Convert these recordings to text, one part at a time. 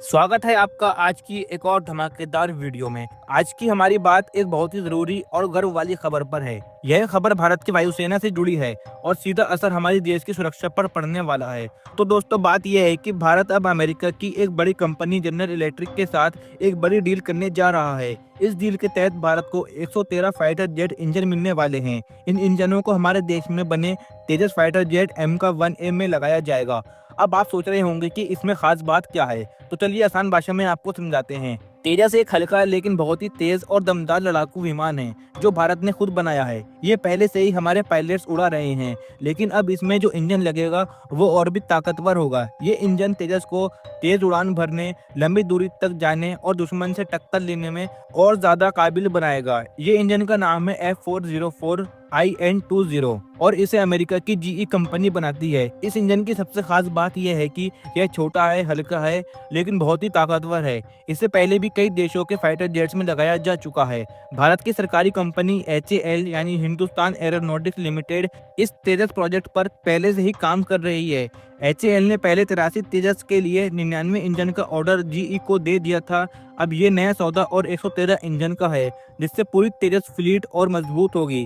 स्वागत है आपका आज की एक और धमाकेदार वीडियो में। आज की हमारी बात एक बहुत ही जरूरी और गर्व वाली खबर पर है। यह खबर भारत की वायुसेना से जुड़ी है और सीधा असर हमारे देश की सुरक्षा पर पड़ने वाला है। तो दोस्तों, बात यह है कि भारत अब अमेरिका की एक बड़ी कंपनी जनरल इलेक्ट्रिक के साथ एक बड़ी डील करने जा रहा है। इस डील के तहत भारत को 113 फाइटर जेट इंजन मिलने वाले हैं। इन इंजनों को हमारे देश में बने तेजस फाइटर जेट MK-1A में लगाया जाएगा। अब आप सोच रहे होंगे कि इसमें खास बात क्या है, तो चलिए आसान भाषा में आपको समझाते हैं। तेजस एक हल्का लेकिन बहुत ही तेज और दमदार लड़ाकू विमान है जो भारत ने खुद बनाया है। ये पहले से ही हमारे पायलट्स उड़ा रहे हैं, लेकिन अब इसमें जो इंजन लगेगा वो और भी ताकतवर होगा। ये इंजन तेजस को तेज उड़ान भरने, लंबी दूरी तक जाने और दुश्मन से टक्कर लेने में और ज्यादा काबिल बनाएगा। ये इंजन का नाम है F404 IN-20 और इसे अमेरिका की GE कंपनी बनाती है। इस इंजन की सबसे खास बात यह है कि यह छोटा है, हल्का है, लेकिन बहुत ही ताकतवर है। इससे पहले भी कई देशों के फाइटर जेट्स में लगाया जा चुका है। भारत की सरकारी कंपनी HAL यानी हिंदुस्तान एरोनॉटिक्स लिमिटेड इस तेजस प्रोजेक्ट पर पहले से ही काम कर रही है। HAL ने पहले 83 तेजस के लिए 99 इंजन का ऑर्डर GE को दे दिया था। अब ये नया सौदा और 113 इंजन का है, जिससे पूरी तेजस फ्लीट और मजबूत होगी।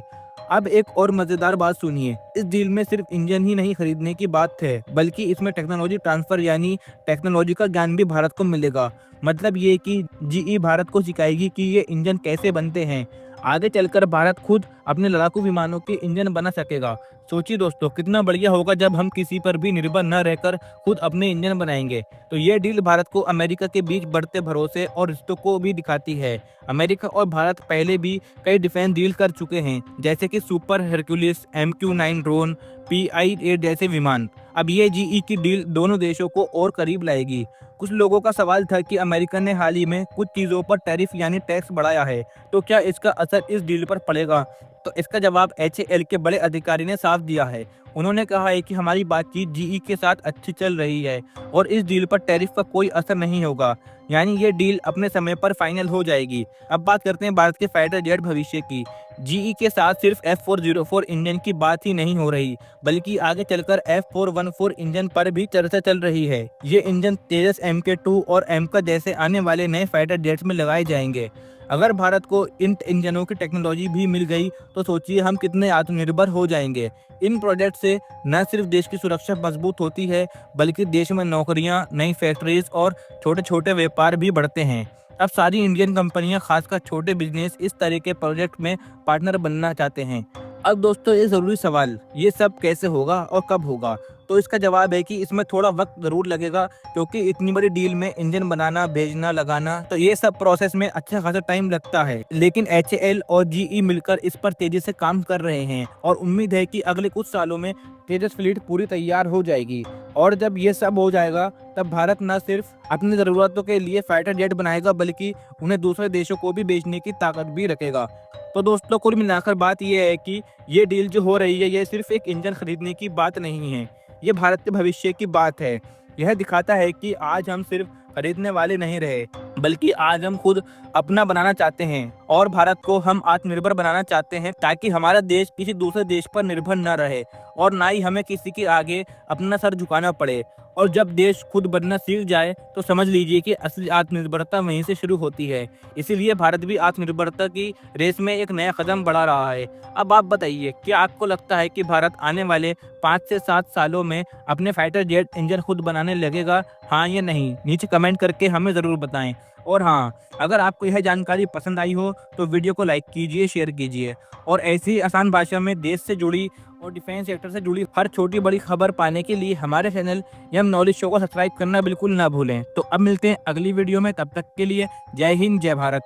अब एक और मजेदार बात सुनिए, इस डील में सिर्फ इंजन ही नहीं खरीदने की बात है, बल्कि इसमें टेक्नोलॉजी ट्रांसफर यानी टेक्नोलॉजी का ज्ञान भी भारत को मिलेगा। मतलब ये कि GE भारत को सिखाएगी कि ये इंजन कैसे बनते हैं। आगे चलकर भारत खुद अपने लड़ाकू विमानों के इंजन बना सकेगा। सोचिए दोस्तों, कितना बढ़िया होगा जब हम किसी पर भी निर्भर न रहकर खुद अपने इंजन बनाएंगे। तो ये डील भारत को अमेरिका के बीच बढ़ते भरोसे और रिश्तों को भी दिखाती है। अमेरिका और भारत पहले भी कई डिफेंस डील कर चुके हैं, जैसे कि super Hercules, MQ-9 drone, PI-8 जैसे विमान। अब ये GE की डील दोनों देशों को और करीब लाएगी। कुछ लोगों का सवाल था कि अमेरिका ने हाल ही में कुछ चीज़ों पर टैरिफ यानी टैक्स बढ़ाया है, तो क्या इसका असर इस डील पर पड़ेगा? तो इसका जवाब HAL के बड़े अधिकारी ने साफ दिया है। उन्होंने कहा है कि हमारी बातचीत GE के साथ अच्छी चल रही है और इस डील पर टैरिफ का कोई असर नहीं होगा, यानी ये डील अपने समय पर फाइनल हो जाएगी। अब बात करते हैं भारत के फाइटर जेट भविष्य की। GE के साथ सिर्फ F404 इंजन की बात ही नहीं हो रही, बल्कि आगे चलकर F414 इंजन पर भी चर्चा चल रही है। ये इंजन तेजस MK-2 और MK जैसे आने वाले नए फाइटर जेट्स में लगाए जाएंगे। अगर भारत को इन इंजनों की टेक्नोलॉजी भी मिल गई तो सोचिए हम कितने आत्मनिर्भर हो जाएंगे। इन प्रोजेक्ट से न सिर्फ देश की सुरक्षा मजबूत होती है, बल्कि देश में नौकरियां, नई फैक्ट्रीज और छोटे छोटे व्यापार भी बढ़ते हैं। अब सारी इंडियन कंपनियां, खासकर छोटे बिजनेस, इस तरह के प्रोजेक्ट में पार्टनर बनना चाहते हैं। अब दोस्तों, ये जरूरी सवाल, ये सब कैसे होगा और कब होगा? तो इसका जवाब है कि इसमें थोड़ा वक्त जरूर लगेगा, क्योंकि इतनी बड़ी डील में इंजन बनाना, भेजना, लगाना, तो ये सब प्रोसेस में अच्छा खासा टाइम लगता है। लेकिन HAL और GE मिलकर इस पर तेजी से काम कर रहे हैं और उम्मीद है कि अगले कुछ सालों में तेजस फ्लीट पूरी तैयार हो जाएगी। और जब ये सब हो जाएगा, तब भारत न सिर्फ अपनी जरूरतों के लिए फाइटर जेट बनाएगा, बल्कि उन्हें दूसरे देशों को भी बेचने की ताकत भी रखेगा। तो दोस्तों, कुल मिलाकर बात यह है कि ये डील जो हो रही है, ये सिर्फ एक इंजन खरीदने की बात नहीं है, ये भारत के भविष्य की बात है। यह दिखाता है कि आज हम सिर्फ खरीदने वाले नहीं रहे, बल्कि आज हम खुद अपना बनाना चाहते हैं और भारत को हम आत्मनिर्भर बनाना चाहते हैं, ताकि हमारा देश किसी दूसरे देश पर निर्भर न रहे और ना ही हमें किसी के आगे अपना सर झुकाना पड़े। और जब देश खुद बनना सीख जाए तो समझ लीजिए कि असली आत्मनिर्भरता वहीं से शुरू होती है। इसीलिए भारत भी आत्मनिर्भरता की रेस में एक नया कदम बढ़ा रहा है। अब आप बताइए, क्या आपको लगता है कि भारत आने वाले 5 से 7 सालों में अपने फाइटर जेट इंजन खुद बनाने लगेगा? हाँ या नहीं, नीचे कमेंट करके हमें ज़रूर बताएं। और हाँ, अगर आपको यह जानकारी पसंद आई हो तो वीडियो को लाइक कीजिए, शेयर कीजिए और ऐसी ही आसान भाषा में देश से जुड़ी और डिफेंस सेक्टर से जुड़ी हर छोटी बड़ी खबर पाने के लिए हमारे चैनल यम नॉलेज शो को सब्सक्राइब करना बिल्कुल ना भूलें। तो अब मिलते हैं अगली वीडियो में, तब तक के लिए जय हिंद, जय भारत।